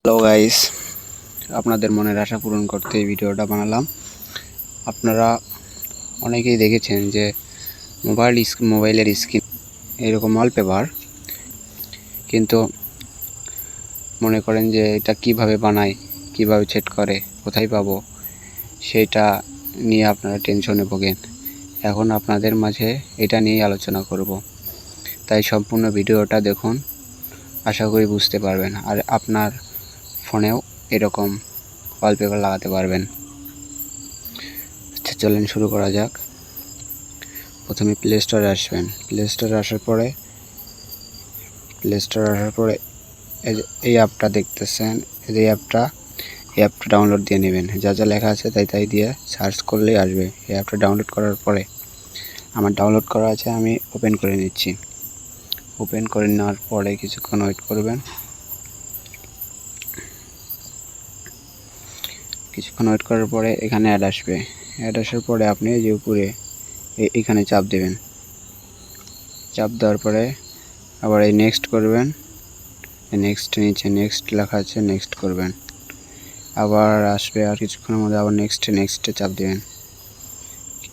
Hello guys, আপনাদের মনের আশা পূরণ করতে এই ভিডিওটা বানালাম। আপনারা অনেকেই দেখেছেন যে মোবাইলের স্ক্রিন এরকম ওয়ালপেপার, কিন্তু মনে করেন যে এটা কিভাবে বানায়, কিভাবে সেট করে, কোথায় পাবো, সেটা নিয়ে আপনারা টেনশনে ভোগেন। এখন আপনাদের মাঝে এটা নিয়ে আলোচনা করব, তাই সম্পূর্ণ ভিডিওটা দেখুন, আশা করি বুঝতে পারবেন আর আপনার ফোনেও এরকম ওয়ালপেপার লাগাতে পারবেন। আচ্ছা, চলেন শুরু করা যাক। প্রথমে প্লে স্টোরে আসবেন। প্লে স্টোরে আসার পরে এই অ্যাপটা দেখতেছেন, এই অ্যাপটা ডাউনলোড দিয়ে নেবেন। যা যা লেখা আছে তাই দিয়ে সার্চ করলেই আসবে। এই অ্যাপটা ডাউনলোড করার পরে আমার ডাউনলোড করা আছে, আমি ওপেন করে নিচ্ছি। ওপেন করে নেওয়ার পরে কিছুক্ষণ ওয়েট করবেন। কিছুক্ষণ ওয়েট করার পরে এখানে অ্যাড আসবে। অ্যাড আসার পরে আপনি যে উপরে এখানে চাপ দেবেন। চাপ দেওয়ার পরে আবার এই নেক্সট করবেন। নেক্সট নিচে নেক্সট লেখা আছে, নেক্সট করবেন। আবার আসবে, আর কিছুক্ষণের মধ্যে আবার নেক্সটে চাপ দেবেন।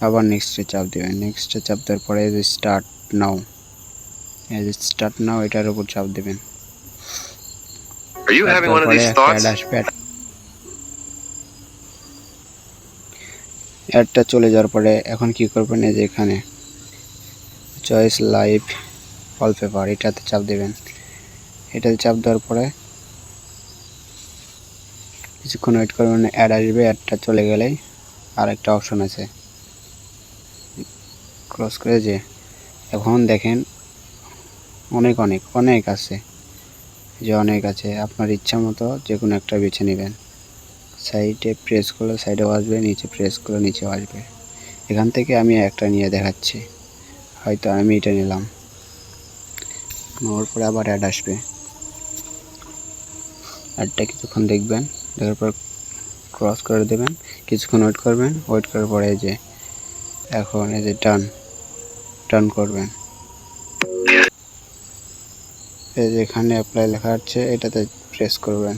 আবার নেক্সটে চাপ দেবেন। নেক্সটে চাপ দেওয়ার পরে স্টার্ট নাও, এটার উপর চাপ দেবেন। তারপরে একটা অ্যাড আসবে। অ্যাডটা চলে যাওয়ার পরে এখন কি করবেন, এই যে এখানে চয়েস লাইভ ওয়ালপেপার, এটাতে চাপ দেবেন। এটাতে চাপ দেওয়ার পরে কিছুক্ষণ ওয়েট করবেন, অ্যাড আসবে। অ্যাডটা চলে গেলেই আর একটা অপশন আছে, ক্রস করে যে এখন দেখেন অনেক আছে, অনেক আছে। আপনার ইচ্ছা মতো যে কোনো একটা বেছে নেবেন। সাইডে প্রেস করলে সাইডেও আসবে, নিচে প্রেস করলে নিচেও আসবে। এখান থেকে আমি একটা নিয়ে দেখাচ্ছি, হয়তো আমি এটা নিলাম। নেওয়ার পরে আবার অ্যাড আসবে। অ্যাডটা কিছুক্ষণ দেখবেন, দেখার পর ক্রস করে দেবেন। কিছুক্ষণ ওয়েট করবেন। ওয়েট করার পরে যে এখন এই যে টার্ন করবেন। এই যে এখানে অ্যাপ্লাই লেখা আছে, এটাতে প্রেস করবেন।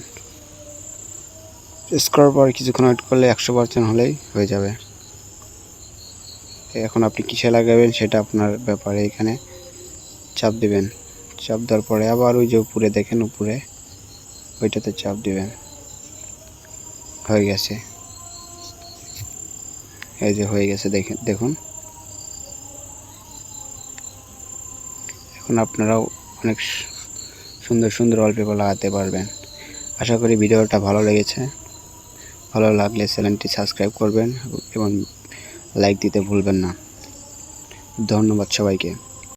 প্রেস করার পর কিছুক্ষণ ওয়েট করলে 100% হলেই হয়ে যাবে। এখন আপনি কিসে লাগাবেন সেটা আপনার ব্যাপারে। এখানে চাপ দিবেন। চাপ দেওয়ার পরে আবার ওই যে উপরে দেখেন, উপরে ওইটাতে চাপ দিবেন। হয়ে গেছে, এই যে হয়ে গেছে, দেখুন। এখন আপনারাও অনেক সুন্দর ওয়ালপেপার লাগাতে পারবেন। আশা করি ভিডিওটা ভালো লেগেছে। ভালো লাগলে চ্যানেলটি সাবস্ক্রাইব করবেন এবং লাইক দিতে ভুলবেন না। ধন্যবাদ সবাইকে।